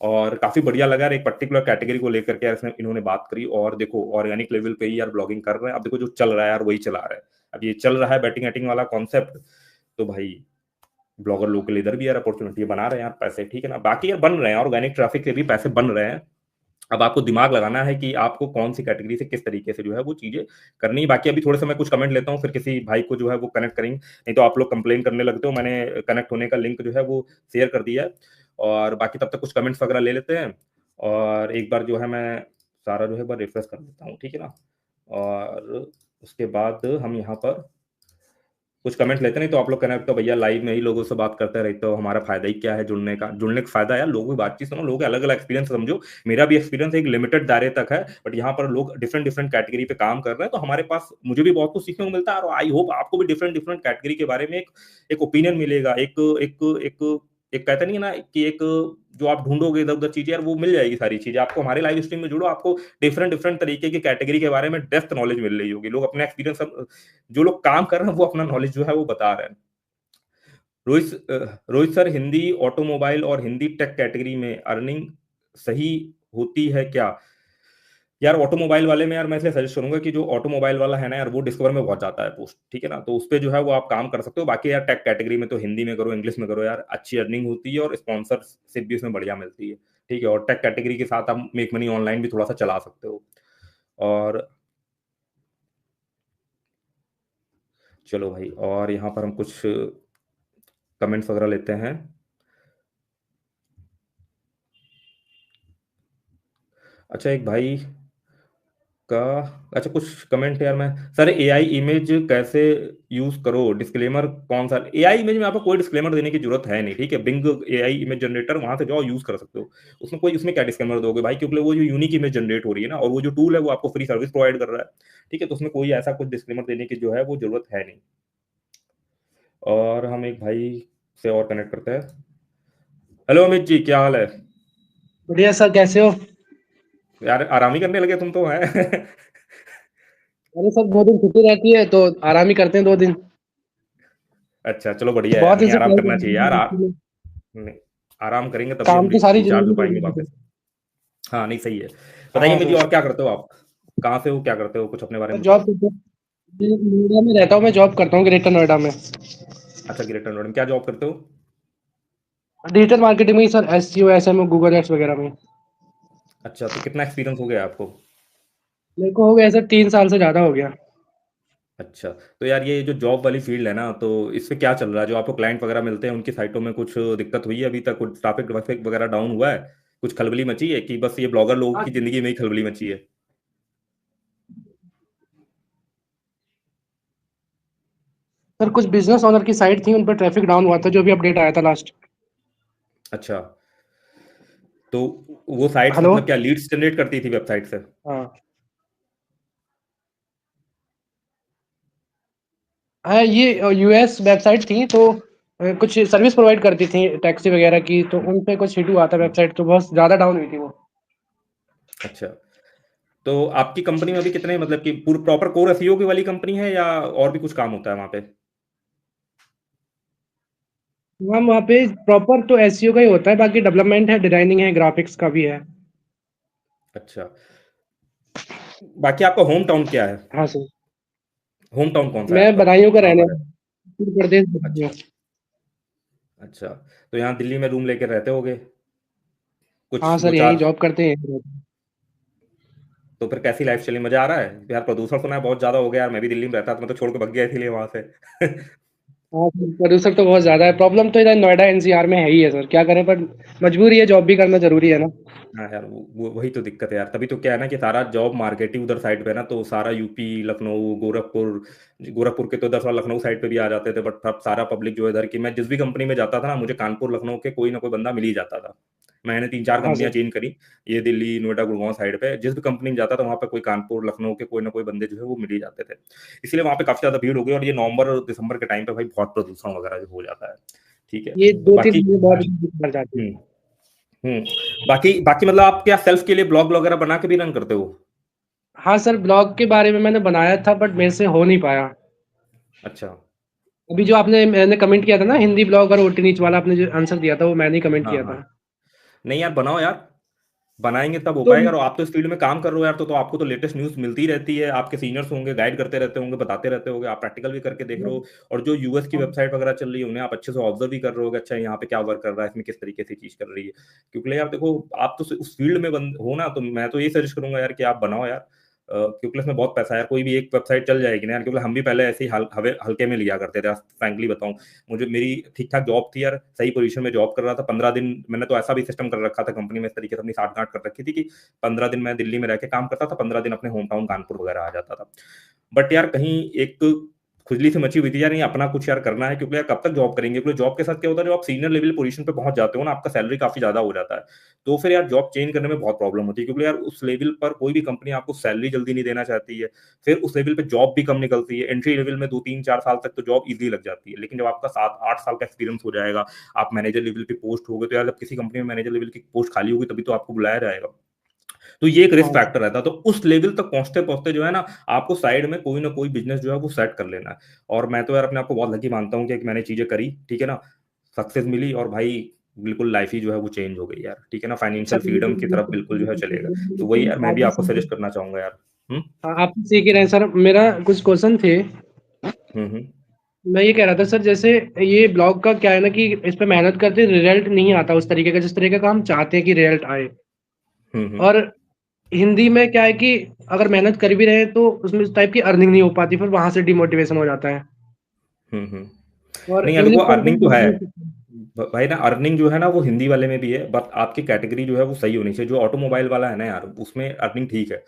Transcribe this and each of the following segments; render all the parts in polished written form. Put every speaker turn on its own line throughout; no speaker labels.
और काफी बढ़िया लगा यार, एक पर्टिकुलर कैटेगरी को लेकर के यार इन्होंने बात करी। और देखो ऑर्गेनिक लेवल पे ही यार ब्लॉगिंग कर रहे हैं। अब देखो जो चल रहा है यार वही चला रहा है। अब ये चल रहा है बैटिंग एटिंग वाला कॉन्सेप्ट, तो भाई ब्लॉगर लोग के लिए इधर भी यार अपॉर्चुनिटी बना रहे हैं यार पैसे, ठीक है ना। बाकी यार बन रहे हैं, ऑर्गेनिक ट्रैफिक के भी पैसे बन रहे हैं। अब आपको दिमाग लगाना है कि आपको कौन सी कैटेगरी से किस तरीके से जो है वो चीजें करनी है। बाकी अभी थोड़े से मैं कुछ कमेंट लेता हूँ, फिर किसी भाई को जो है वो कनेक्ट करेंगे, नहीं तो आप लोग कंप्लेन करने लगते हो। मैंने कनेक्ट होने का लिंक जो है वो शेयर कर दिया है। और बाकी तब तक कुछ कमेंट्स वगैरह ले लेते हैं, और एक बार जो है मैं सारा जो है बार रिफ्रेश कर देता हूँ, ठीक है ना। और उसके बाद हम यहाँ पर कुछ कमेंट लेते नहीं तो आप लोग कनेक्ट, तो भैया लाइव में ही लोगों से बात करते रहते हो, हमारा फायदा ही क्या है जुड़ने का फायदा है लोगों की बातचीत सुनो, लोगों के अलग अलग एक्सपीरियंस समझो। मेरा भी एक्सपीरियंस एक लिमिटेड दायरे तक है, बट यहाँ पर लोग डिफरेंट डिफरेंट कैटेगरी पे काम कर रहे हैं, तो हमारे पास मुझे भी बहुत कुछ सीखने को मिलता है। और आई होप आपको भी डिफरेंट डिफरेंट कैटेगरी के बारे में एक ओपिनियन मिलेगा। एक एक एक एक कहते नहीं है ना कि एक जो आप ढूंढोगे इधर उधर चीजें यार वो मिल जाएगी। सारी चीजें आपको हमारे लाइव स्ट्रीम में जुड़ो, आपको डिफरेंट डिफरेंट तरीके की कैटेगरी के बारे में डेप्थ नॉलेज मिल रही होगी। लोग अपने एक्सपीरियंस, जो लोग काम कर रहे हैं वो अपना नॉलेज जो है वो बता रहे हैं। रोहित सर, हिंदी ऑटोमोबाइल और हिंदी टेक कैटेगरी में अर्निंग सही होती है क्या? यार ऑटोमोबाइल वाले में यार मैं इसलिए सजेस्ट करूंगा कि जो ऑटोमोबाइल वाला है ना यार वो डिस्कवर में बहुत जाता है पोस्ट, ठीक है ना, तो उस पर जो है वो आप काम कर सकते हो। बाकी यार टेक कैटेगरी में तो हिंदी में करो इंग्लिश में करो यार, अच्छी अर्निंग होती है और स्पॉन्सरशिप भी उसमें बढ़िया मिलती है, ठीक है। और टेक कैटेगरी के साथ आप मेक मनी ऑनलाइन भी थोड़ा सा चला सकते हो। और चलो भाई, और यहाँ पर हम कुछ कमेंट्स वगैरह लेते हैं। अच्छा एक भाई का, अच्छा कुछ कमेंट है यार। मैं सर एआई इमेज कैसे यूज करो, डिस्क्लेमर कौन सा? एआई इमेज में आपको कोई डिस्क्लेमर देने की जरूरत है नहीं, ठीक है। बिंग एआई इमेज जनरेटर वहां से जाओ यूज कर सकते हो। उसमें क्या डिस्क्लेमर दोगे भाई, क्योंकि वो जो यूनिक इमेज जनरेट हो रही है ना, और वो जो टूल है वो आपको फ्री सर्विस प्रोवाइड कर रहा है, ठीक है। तो उसमें कोई ऐसा कुछ डिस्क्लेमर देने की जो है वो जरूरत है नहीं। और हम एक भाई से और कनेक्ट करते हैं। हेलो अमित जी, क्या हाल है?
बढ़िया सर, कैसे हो?
यार आराम ही करने लगे तुम तो है।
अरे सर, 2 दिन छुट्टी रहती है तो आराम ही करते हैं 2 दिन।
अच्छा चलो बढ़िया है यार,
बहुत दिन
नहीं
से
आराम
ट्राई कर
करना चाहिए यार।
रहे हैं।
नहीं, आराम करेंगे तभी हम
काम तो सारी
रिचार्ज हो
जिंदगी
पाएंगे
करनी
वापस।
है।
हाँ नहीं सही है। बताइए
हाँ
मुझे,
सर।
और क्या करते हो आप? कहाँ से हो, क्या करते हो, कुछ अपने बारे
मैं
में
जॉब
बताओ।
करता हूँ, नोएडा में रहता हूँ। मैं जॉब करता हूँ ग्रेटर नोएडा में।
अच्छा ग्रेटर नोएडा में क्या जॉब करते हो?
डिजिटल मार्केटिंग में ही sir, SEO SMO Google ads वगैरह में।
अच्छा तो कितना एक्सपीरियंस हो गया आपको?
मेरे को हो गया सर, 3 साल से ज़्यादा हो गया।
अच्छा, तो यार ये जो जॉब वाली फील्ड है ना, तो इसमें क्या चल रहा है? जो आपको क्लाइंट वगैरह मिलते हैं उनकी साइटों में कुछ दिक्कत हुई है अभी तक? कुछ ट्रैफिक वाफिक वगैरह डाउन हुआ है? कुछ खलबली मची है कि बस ये ब्लॉगर लोगों
हाँ
की जिंदगी में ही खलबली मची है?
सर, कुछ बिजनेस ओनर की साइट थी, उन पर ट्रैफिक डाउन हुआ था, जो भी अपडेट आया था लास्ट।
अच्छा, तो वो साइट्स
हेलो।
मतलब क्या लीड्स जनरेट करती थी वेबसाइट से?
हाँ हाँ, ये US वेबसाइट थी, तो कुछ सर्विस प्रोवाइड करती थी टैक्सी वगैरह की, तो
हम्म,
उन पे कुछ हिट हुआ था
हम्म,
वेबसाइट, तो बहुत ज़्यादा डाउन हुई थी वो।
अच्छा, तो आपकी कंपनी में अभी कितने, मतलब कि पूरी प्रॉपर कोर एसईओ की वाली कंपनी है या और भी कुछ काम होता है वहां पे?
मैम, वहाँ पे प्रॉपर तो SEO का ही होता है, बाकी डेवलपमेंट है, डिजाइनिंग है, ग्राफिक्स का भी है।
अच्छा, बाकी आपका होम टाउन क्या है?
हाँ सर।
होम टाउन कौन सा है
मैं
आपका?
बदायूं का
कहाँ
रहने
पर है?
वाला हूँ, उत्तर प्रदेश
अच्छा,
बदायूं।
अच्छा, तो यहाँ दिल्ली में रूम लेके रहते होगे
हाँ
कुछ दो
सर, यहीं
चार?
जॉब करते हैं।
तो फिर कैसी लाइफ चली, मजा आ रहा है? यार प्रदूषण सुना है बहुत ज्यादा हो गया यार, मैं भी दिल्ली में रहता था, मैं तो छोड़ के भाग गया इसीलिए वहां से।
हाँ सर, प्रदूषण तो बहुत ज़्यादा है। प्रॉब्लम तो इधर नोएडा NCR में है ही है सर, क्या करें, पर मजबूरी है, जॉब भी करना जरूरी है ना।
हाँ यार वही तो दिक्कत है यार, तभी तो क्या है ना कि सारा जॉब मार्केट ही उधर साइड पे है ना, तो सारा यूपी लखनऊ गोरखपुर, गोरखपुर के तो 10 वाला लखनऊ साइड पे भी आ जाते थे, बट अब सारा पब्लिक जो है इधर की, मैं जिस भी कंपनी में जाता था ना मुझे कानपुर लखनऊ के कोई ना कोई बंदा मिल ही जाता था। मैंने 3 4
हाँ
कंपनियां
सर।
चेंज करी, ये दिल्ली नोएडा गुड़गांव साइड पे जिस भी कंपनी में जाता था वहां पे कोई कानपुर लखनऊ के कोई ना कोई बंदे जो है वो मिल ही जाते थे। इसलिए वहां पे काफी ज्यादा भीड़ हो गई, और ये नवंबर दिसंबर के टाइम पे भाई बहुत प्रदूषण वगैरह जो हो जाता है, ठीक है।
ये 2-3
बाकी
महीने बहुत दिक्कत पड़ जाती है।
हम्म, बाकी बाकी मतलब आप क्या सेल्फ के लिए ब्लॉग वगैरह बना के भी रन करते हो?
हाँ सर, ब्लॉग के बारे में मैंने बनाया था, बट मेरे से हो नहीं पाया।
अच्छा,
अभी जो मैंने कमेंट किया था ना, हिंदी ब्लॉग और OT नीच वाला, आपने जो आंसर दिया था वो मैंने ही कमेंट
हाँ
किया
हाँ,
था।
नहीं यार बनाओ यार, बनाएंगे तब हो
तो
पाएगा। और आप तो इस फील्ड में काम कर रहे हो यार, तो आपको तो लेटेस्ट न्यूज़ मिलती रहती है, आपके सीनियर्स होंगे गाइड करते रहते होंगे, बताते रहते होंगे, आप प्रैक्टिकल भी करके देख रहे हो। और जो यूएस की वेबसाइट वगैरह चल रही है उन्हें आप अच्छे से ऑब्जर्व भी कर रहे होगे, अच्छा यहाँ पे क्या वर्क कर रहा है, इसमें किस तरीके से चीज कर रही है। क्योंकि यार देखो, आप तो उस फील्ड में हो ना, तो मैं तो ये सजेस्ट करूंगा यार कि आप बनाओ यार। क्योंकि इसमें बहुत पैसा है यार, कोई भी एक वेबसाइट चल जाएगी ना यार। क्योंकि हम भी पहले ऐसे ही हल्के में लिया करते थे, फ्रैंकली बताऊं। मुझे मेरी ठीक ठाक जॉब थी यार, सही पोजीशन में जॉब कर रहा था। 15 दिन मैंने तो ऐसा भी सिस्टम कर रखा था कंपनी में, इस तरीके से अपनी साठ गांठ कर रखी थी कि 15 दिन मैं दिल्ली में रह के काम करता था, 15 दिन अपने होम टाउन कानपुर वगैरह आ जाता था। बट यार कहीं एक खुजली से मची हुई थी यार, नहीं अपना कुछ यार करना है। क्योंकि यार कब तक जॉब करेंगे, क्योंकि जॉब के साथ क्या होता है, जब आप सीनियर लेवल पोजीशन पे पहुंच जाते हो ना, आपका सैलरी काफी ज्यादा हो जाता है। तो फिर यार जॉब चेंज करने में बहुत प्रॉब्लम होती है, क्योंकि यार उस लेवल पर कोई भी कंपनी आपको सैलरी जल्दी नहीं देना चाहती है। फिर उस लेवल पे जॉब भी कम निकलती है। एंट्री लेवल में 2 3 4 साल तक तो जॉब इजीली लग जाती है, लेकिन जब आपका 7 8 साल का एक्सपीरियंस हो जाएगा, आप मैनेजर लेवल पे पोस्ट हो गए, तो यार जब किसी कंपनी में मैनेजर लेवल की पोस्ट खाली होगी तभी तो आपको बुलाया जाएगा। तो ये एक रिस्क
हाँ
फैक्टर रहता है। तो उस लेवल तक पहुंचते पहुंचते जो है ना, आपको साइड में कोई ना कोई बिजनेस जो है वो सेट कर लेना है। और मैं तो यार अपने आप को बहुत लकी मानता हूँ कि मैंने चीजें करी, ठीक है ना, सक्सेस मिली, और भाई बिल्कुल लाइफ ही जो है वो चेंज हो गई यार, ठीक है ना, फाइनेंशियल फ्रीडम की तरफ बिल्कुल जो है चलेगा। तो वही यार मैं भी आपको सजेस्ट करना चाहूंगा यार। हम्म
आप सीख ही रहे हैं सर। मेरा कुछ क्वेश्चन थे।
हम्म
मैं ये कह रहा था सर, जैसे ये ब्लॉग का क्या है ना कि इस पे मेहनत करते रिजल्ट नहीं आता उस तरीके का जिस तरीके का हम चाहते हैं कि रिजल्ट आए।
हम्म
और हिंदी में क्या है कि अगर मेहनत कर भी रहे हैं तो उसमें उस टाइप की अर्निंग नहीं हो पाती, फिर वहां से डिमोटिवेशन हो जाता है।
हम्म।
और
नहीं यार देखो,
इंग्लिश पर
अर्निंग तो है भाई ना, अर्निंग जो है ना वो हिंदी वाले में भी है, बट आपकी कैटेगरी जो है वो सही होनी चाहिए। जो ऑटोमोबाइल वाला है ना यार, उसमें अर्निंग ठीक है।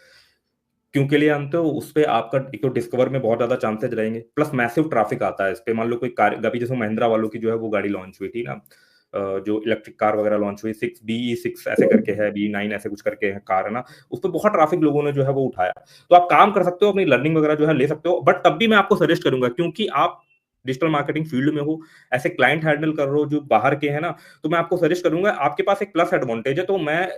क्यों के लिए जानते हो, उस पे आपका एक तो डिस्कवर में बहुत ज्यादा चांसेस रहेंगे, प्लस मैसिव ट्रैफिक आता है इस पे। मान लो कोई कार, अभी जैसे महिंद्रा वालों की जो है वो गाड़ी लॉन्च हुई थी ना, जो इलेक्ट्रिक कार वगैरह लॉन्च हुई, 6 BE6 ऐसे करके है, B9 ऐसे कुछ करके है कार है ना, उस पर बहुत ट्रैफिक लोगों ने जो है वो उठाया। तो आप काम कर सकते हो, अपनी लर्निंग वगैरह जो है ले सकते हो, बट तब भी मैं आपको सजेस्ट करूंगा, क्योंकि आप डिजिटल मार्केटिंग फील्ड में हो, ऐसे क्लाइंट हैंडल कर रहे हो जो बाहर के हैं ना, तो मैं आपको सजेस्ट करूंगा, आपके पास एक प्लस एडवांटेज है, तो मैं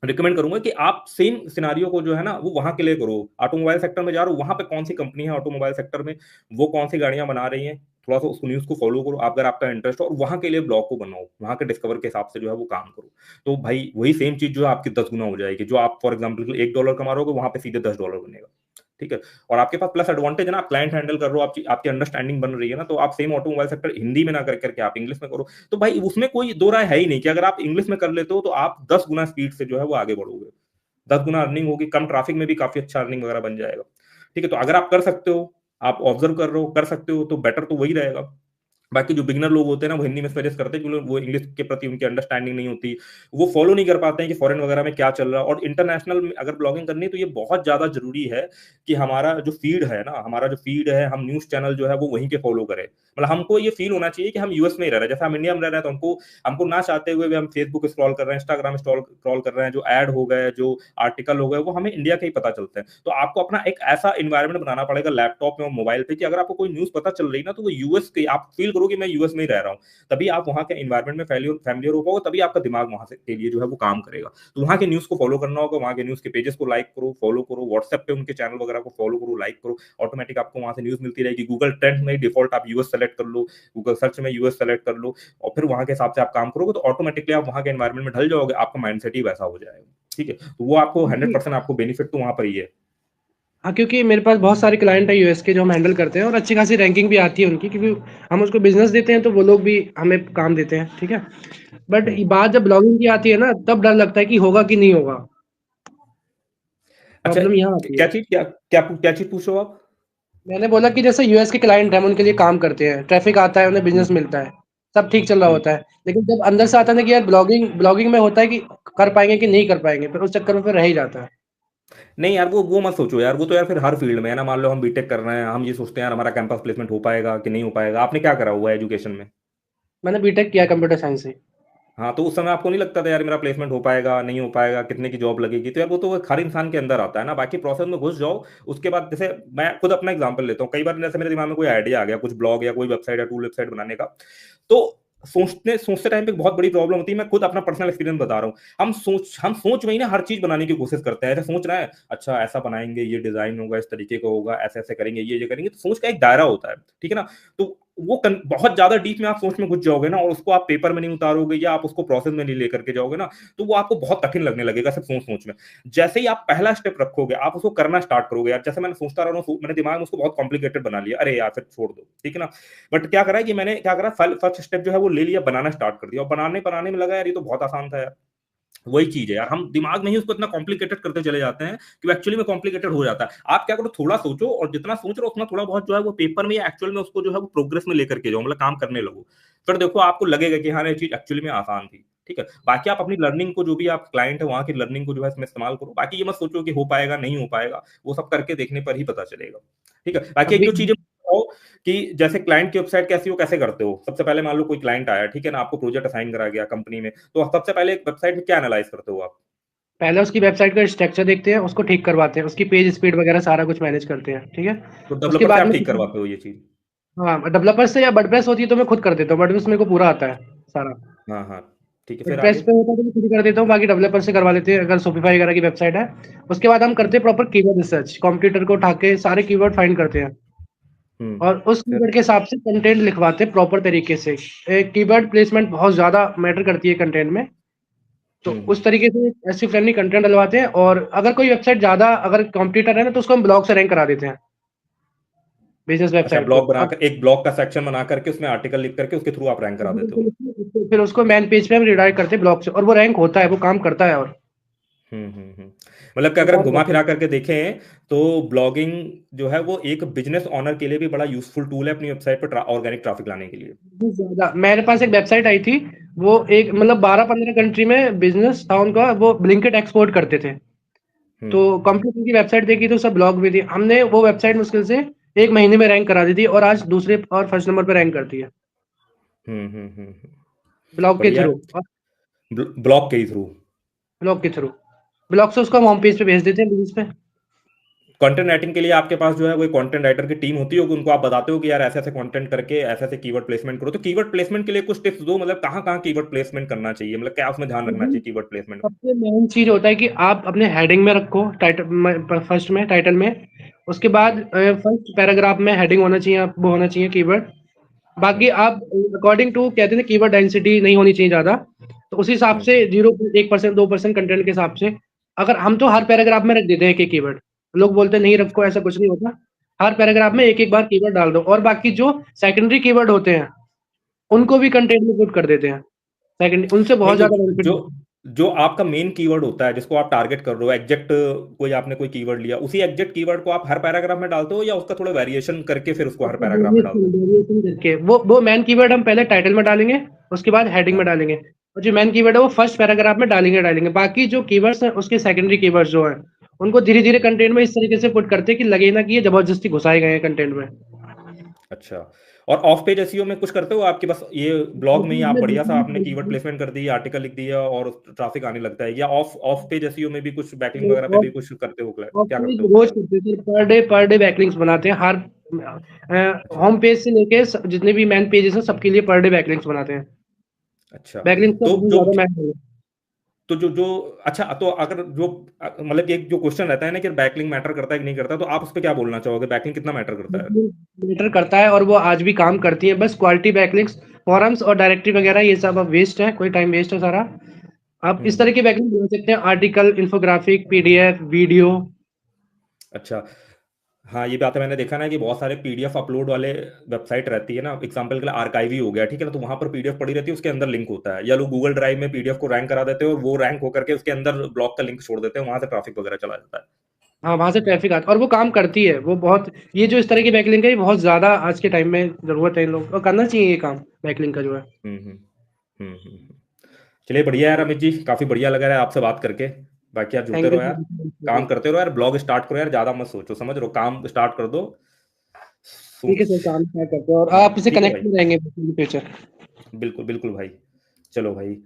रिकमेंड करूंगा कि आप सेम सिनारियो को जो है ना वो वहां के लिए करो। ऑटोमोबाइल सेक्टर में जा रहे हो, वहां पे कौन सी कंपनी है ऑटोमोबाइल सेक्टर में, वो कौन सी गाड़ियां बना रही हैं, थोड़ा सा उस न्यूज को फॉलो करो आप, अगर आपका इंटरेस्ट हो, और वहां के लिए ब्लॉग को बनाओ, वहां के डिस्कवर के हिसाब से जो है वो काम करो। तो भाई वही सेम चीज जो है आपकी 10 गुना हो जाएगी। जो आप फॉर एग्जाम्पल $1 कमा रहे हो, वहां पे सीधे $10 बनेगा, ठीक है। और आपके पास प्लस एडवांटेज है ना, आप क्लाइंट हैंडल कर रहे हो, आपकी आपकी अंडरस्टैंडिंग बन रही है ना, तो आप सेम ऑटोमोबाइल सेक्टर हिंदी में ना कर करके आप इंग्लिश में करो। तो भाई उसमें कोई दो राय है ही नहीं कि अगर आप इंग्लिश में कर लेते हो तो आप 10 गुना स्पीड से जो है वो आगे बढ़ोगे, 10 गुना अर्निंग होगी, कम ट्रैफिक में भी काफी अच्छा अर्निंग वगैरह बन जाएगा, ठीक है। तो अगर आप कर सकते हो, आप ऑब्जर्व कर रहे हो, कर सकते हो, तो बेटर तो वही रहेगा। बाकी जो बिगनर लोग होते हैं ना, वो हिंदी में सजेस्ट करते हैं, क्योंकि वो इंग्लिश के प्रति उनकी अंडरस्टैंडिंग नहीं होती, वो फॉलो नहीं कर पाते हैं कि फॉरेन वगैरह में क्या चल रहा है। और इंटरनेशनल में अगर ब्लॉगिंग करनी है तो ये बहुत ज्यादा जरूरी है कि हमारा जो फीड है ना, हमारा जो फीड है, हम न्यूज चैनल जो है वो वहीं के फॉलो करें। मतलब हमको ये फील होना चाहिए कि हम यूएस में ही रह रहे हैं, जैसे हम इंडिया में रह रहे हैं, तो हमको हमको ना चाहते हुए भी हम फेसबुक स्क्रॉल कर रहे हैं, इंस्टाग्राम स्क्रॉल कर रहे हैं, जो ऐड हो गए, जो आर्टिकल हो गए, वो हमें इंडिया के ही पता चलते हैं। तो आपको अपना एक ऐसा इन्वायरमेंट बनाना पड़ेगा लैपटॉप में और मोबाइल पे, कि अगर आपको कोई न्यूज पता चल रही है ना, तो वो यूएस के, आप फील करो कि मैं यूएस में ही रह रहा हूँ, तभी आप वहाँ के इन्वायरमेंट में फैमिलियर हो पाओगे, तभी आपका दिमाग वहां से के लिए जो है वो काम करेगा। तो वहाँ के न्यूज को फॉलो करना होगा, वहाँ के न्यूज के पेजेस को लाइक करो, फॉलो करो, व्हाट्सएप पे उनके चैनल वगैरह को फॉलो करो, लाइक करो, ऑटोमेटिक आपको वहां से न्यूज मिलती रहेगी। गूगल ट्रेंड में डिफॉल्ट आप यूएस सेलेक्ट कर लो, गूगल सर्च में यूएस सेलेक्ट कर लो, और फिर वहां के हिसाब से आप काम करोगे, तो ऑटोमेटिकली आप वहां के एनवायरमेंट में ढल जाओगे, आपका माइंडसेट ही वैसा हो जाएगा, ठीक है। तो वो आपको 100% आपको बेनिफिट तो वहां पर ही है।
हाँ, क्योंकि मेरे पास बहुत सारे क्लाइंट है यूएस के जो हम हैंडल करते हैं और अच्छी खासी रैंकिंग भी आती है उनकी, क्योंकि हम उसको बिजनेस देते हैं तो वो लोग भी हमें काम देते हैं, ठीक है। बट
हम्म।
बात जब ब्लॉगिंग की आती है ना, तब डर लगता है कि होगा कि नहीं होगा।
अच्छा,
प्रॉब्लम यहाँ आती है।
क्या चीज, क्या क्या क्या चीज पूछो आप।
मैंने बोला कि जैसे यूएस के क्लाइंट हैं, हम उनके लिए काम करते हैं, ट्रैफिक आता है, उन्हें बिजनेस
हम्म
मिलता है, सब ठीक चल रहा
हम्म।
होता है, लेकिन जब अंदर से आता है ना कि यार ब्लॉगिंग ब्लॉगिंग में होता है कि कर पाएंगे कि नहीं कर पाएंगे, फिर उस चक्कर में फिर रह ही जाता है।
नहीं यार, वो मत सोचो यार, वो तो यार फिर हर फील्ड में है ना। मान लो हम बीटेक कर रहे हैं, हम ये सोचते हैं यार हमारा कैंपस प्लेसमेंट हो पाएगा कि नहीं हो पाएगा। आपने क्या करा हुआ है एजुकेशन में?
मैंने बीटेक किया कंप्यूटर साइंस से।
हाँ, तो उस समय आपको नहीं लगता था यार मेरा प्लेसमेंट हो पाएगा नहीं हो पाएगा, कितने की जॉब लगेगी? तो यार वो तो हर इंसान के अंदर आता है ना, बाकी प्रोसेस में घुस जाओ। उसके बाद जैसे मैं खुद अपना एग्जांपल लेता हूँ, कई बार जैसे मेरे दिमाग में कोई आइडिया आ गया, कुछ ब्लॉग या कोई वेबसाइट या टूल वेबसाइट बनाने का, तो सोचते सोचते टाइम पे बहुत बड़ी प्रॉब्लम होती है। मैं खुद अपना पर्सनल एक्सपीरियंस बता रहा हूँ। हम सोच में ही ना हर चीज बनाने की कोशिश करते हैं। ऐसे सोच रहा है, अच्छा ऐसा बनाएंगे, ये डिजाइन होगा, इस तरीके का होगा, ऐसे ऐसे करेंगे, ये करेंगे, तो सोच का एक दायरा होता है, ठीक है ना। तो बहुत ज्यादा डीप में आप सोच में घुस जाओगे ना, और उसको आप पेपर में नहीं उतारोगे या आप उसको प्रोसेस में नहीं लेकर के जाओगे ना, तो वो आपको बहुत कठिन लगने लगेगा सिर्फ सोच सोच में। जैसे ही आप पहला स्टेप रखोगे, आप उसको करना स्टार्ट करोगे, यार जैसे मैंने सोचता रहा हूँ, मैंने दिमाग में उसको बहुत कॉम्प्लिकेटेड बना लिया, अरे यार फिर छोड़ दो, ठीक है ना। बट क्या करा कि मैंने क्या करा, फर्स्ट स्टेप जो है वो ले लिया, बनाना स्टार्ट कर दिया, और बनाने बनाने में लगा यार ये तो बहुत आसान था यार। वही चीज है यार, हम दिमाग में ही उसको इतना कॉम्प्लिकेटेड करते चले जाते हैं कि एक्चुअली में कॉम्प्लिकेटेड हो जाता है। आप क्या करो, थोड़ा सोचो, और जितना सोच रहे हो उतना थोड़ा बहुत जो है वो पेपर में या एक्चुअल में उसको जो है वो प्रोग्रेस में लेकर के जाओ, मतलब काम करने लगो। फिर देखो आपको लगेगा कि हाँ ये चीज एक्चुअली में आसान थी। ठीक है, बाकी आप अपनी लर्निंग को, जो भी आप क्लाइंट है वहां की लर्निंग को जो है इसमें इस्तेमाल करो। बाकी ये मत सोचो कि हो पाएगा नहीं हो पाएगा, वो सब करके देखने पर ही पता चलेगा। ठीक है, बाकी एक
अभी
दो चीजें बताओ कि जैसे क्लाइंट की वेबसाइट कैसी हो, कैसे करते हो। सबसे पहले मान लो कोई क्लाइंट आया, ठीक है ना, आपको प्रोजेक्ट असाइन करा गया कंपनी में, तो सबसे पहले वेबसाइट में क्या एनालाइज करते हो आप।
पहले उसकी वेबसाइट का स्ट्रक्चर देखते हैं, उसको ठीक करवाते हैं, उसकी पेज स्पीड वगैरह सारा कुछ मैनेज करते हैं, ठीक है।
तो
उसके
डेवलपर से
बाद
आप
में,
ठीक करवाते हो ये चीज।
हाँ, डेवलपर से या वर्डप्रेस होती है तो मैं खुद कर देता हूँ, वर्डप्रेस मेरे को पूरा आता है सारा।
हाँ हाँ, ठीक है, फिर
वर्डप्रेस
आगे।
पे होता है तो मैं खुद ही कर देता हूँ, बाकी डेवलपर से करवा लेते हैं अगर शॉपिफाई वगैरह की वेबसाइट है। उसके बाद हम करते हैं प्रॉपर कीवर्ड रिसर्च, कंप्यूटर को उठा के सारे कीवर्ड फाइंड करते हैं, और उस
फिर।
कीवर्ड के हिसाब से कंटेंट लिखवाते हैं प्रॉपर तरीके से। कीवर्ड प्लेसमेंट बहुत ज़्यादा मैटर करती है कंटेंट में, तो
हम्म।
उस तरीके से ऐसी फ्रेंडली कंटेंट डलवाते हैं। और अगर कोई वेबसाइट ज़्यादा अगर कॉम्पिटिटर है ना, तो उसको हम ब्लॉग से रैंक करा देते हैं, बिजनेस
अच्छा,
वेबसाइट को।
ब्लॉग
अब
बनाकर, एक ब्लॉग का सेक्शन बना करके उसमें आर्टिकल लिख करके उसके थ्रू आप रैंक करा देते हो।
फिर उसको मैन पेज पे हम रिडायरेक्ट करते हैं ब्लॉग से, और वो रैंक होता है, वो काम करता है, और
मतलब कि
वो
अगर हम
काम
घुमा
करता है।
फिरा करके देखें तो ब्लॉगिंग जो है वो एक बिजनेस ओनर के लिए भी बड़ा यूजफुल टूल है अपनी वेबसाइट पर ऑर्गेनिक ट्रैफिक लाने के लिए।
बहुत ज्यादा, मेरे पास एक वेबसाइट आई थी, वो एक मतलब 12-15 कंट्री में बिजनेस था उनका, वो ब्लिंकिट एक्सपोर्ट करते थे। तो
हम्म
कंपनी की वेबसाइट देखी तो सब ब्लॉग भी थी, हमने वो वेबसाइट मुश्किल से एक महीने में रैंक करा दी थी, और आज दूसरे और फर्स्ट नंबर पर रैंक करती है, ब्लॉग के
बढ़िया
थ्रू।
है। ब्लॉग के ही थ्रू।
ब्लॉग के थ्रू, ब्लॉग से उसको हम होम पेज पे भेज देते हैं बिजनेस पे।
कंटेंट राइटिंग के लिए आपके पास जो है वो कंटेंट राइटर की टीम होती होगी, उनको आप बताते हो कि यार ऐसे ऐसे कंटेंट करके ऐसे ऐसे कीवर्ड प्लेसमेंट करो। तो कीवर्ड प्लेसमेंट के लिए कुछ टिप्स दो, मतलब कहाँ कहाँ कीवर्ड प्लेसमेंट करना चाहिए, मतलब क्या उसमें ध्यान रखना चाहिए कीवर्ड प्लेसमेंट में।
सबसे मेन चीज होता है कि आप अपने हेडिंग में रखो, टाइटल फर्स्ट में, टाइटल में। उसके बाद
हम्म
फर्स्ट पैराग्राफ में हेडिंग होना चाहिए, वो होना चाहिए कीवर्ड। बाकी
हम्म
आप अकॉर्डिंग टू कहते थे कीवर्ड डेंसिटी नहीं होनी चाहिए ज्यादा, तो उस हिसाब
हम्म
से 0.1% 2% कंटेंट के हिसाब से। अगर हम तो हर पैराग्राफ में रख देते हैं एक एक कीवर्ड, लोग बोलते हैं नहीं रखो, ऐसा कुछ नहीं होता। हर पैराग्राफ में
हम्म
एक एक बार कीवर्ड डाल दो, और बाकी जो सेकेंडरी कीवर्ड होते हैं
हम्म।
उनको भी कंटेंट में पुट कर देते हैं। सेकंड उनसे
नहीं
बहुत
तो
ज्यादा बेनिफिट
जो
होता है।
जो आपका मेन कीवर्ड होता है जिसको आप टारगेट कर रहे हो एग्जैक्ट, कोई आपने कोई कीवर्ड लिया, उसी एग्जैक्ट कीवर्ड को आप हर पैराग्राफ में डालते हो या उसका थोड़ा वेरिएशन करके फिर उसको हर
उसका
पैराग्राफ में डालते
वेरिएशन
हो।
वेरिएशन करके, वो मेन कीवर्ड हम पहले टाइटल में डालेंगे, उसके बाद हेडिंग में
हाँ।
डालेंगे, और जो मेन कीवर्ड है वो फर्स्ट पैराग्राफ में डालेंगे। बाकी जो कीवर्ड्स हैं उसके सेकेंडरी कीवर्ड्स जो हैं उनको धीरे धीरे कंटेंट में इस तरीके से पुट करते हैं कि लगे ना कि ये जबरदस्ती घुसाए गए हैं कंटेंट में।
अच्छा, और ऑफ पेज एसईओ में कुछ करते हो आपके बस ये ब्लॉग में ही आप बढ़िया सा आपने कीवर्ड प्लेसमेंट कर दी, आर्टिकल लिख दिया और ट्रैफिक आने लगता है, या ऑफ ऑफ पेज एसईओ में भी कुछ बैकलिंग वगैरह पे भी कुछ करते हो, क्या करते हो उसके
रोज
बाद।
करते हैं, पर डे बैकलिंक्स बनाते हैं, हर होम पेज से लेके जितने भी मैन पेजेस हैं सबके लिए पर डे बैकलिंक्स बनाते हैं।
अच्छा।
बैकलिंक्स का
तो
बहुत
जो
ज्यादा मैटर है।
तो जो जो अच्छा, तो अगर जो मतलब एक जो क्वेश्चन रहता है ना कि बैकलिंग मैटर करता है कि नहीं करता, तो आप उस पर क्या बोलना चाहोगे, बैकलिंग कितना मैटर करता है।
मैटर करता है, और वो आज भी काम करती है, बस क्वालिटी बैकलिंक्स, फॉरम्स और डायरेक्टरी वगैरह ये सब अब वेस्ट है, कोई टाइम वेस्ट है सारा। आप इस
हम्म।
तरह की बैकलिंक बना सकते हैं, आर्टिकल, इन्फोग्राफिक, पीडीएफ, वीडियो।
अच्छा। हाँ, ये बात है, मैंने देखा ना कि बहुत सारे पीडीएफ अपलोड वाले वेबसाइट रहती है ना, एग्जांपल के लिए आर्काइव ही हो गया, ठीक है ना, तो वहां पर पीडीएफ पड़ी रहती है, उसके अंदर लिंक होता है, या लोग गूगल ड्राइव में पीडीएफ को रैंक करा देते हैं और वो रैंक होकर के उसके अंदर ब्लॉग का लिंक छोड़ देते हैं, वहां से ट्रैफिक वगैरह चला जाता है।
हाँ, वहां से ट्रैफिक आता है, और वो काम करती है, वो बहुत, ये जो इस तरह की बैकलिंक है ये बहुत ज्यादा आज के टाइम में जरूरत है इन लोग को, और करना चाहिए ये काम बैकलिंक का जो है।
हम्म हम्म हम्म। चलिए बढ़िया यार अमित जी, काफी बढ़िया लगा है आपसे बात करके। बाकी यार जुड़ते
थैंक यू।
रहो यार, काम करते रहो यार, ब्लॉग स्टार्ट करो यार, ज्यादा मत सोचो, समझ रहे हो, काम स्टार्ट कर दो।
ठीक है
सोच।
सर, काम क्या करते हैं, और
हाँ
आप इसे
ठीक है
कनेक्ट
भाई,
में रहेंगे फ्यूचर।
बिल्कुल बिल्कुल भाई। चलो भाई।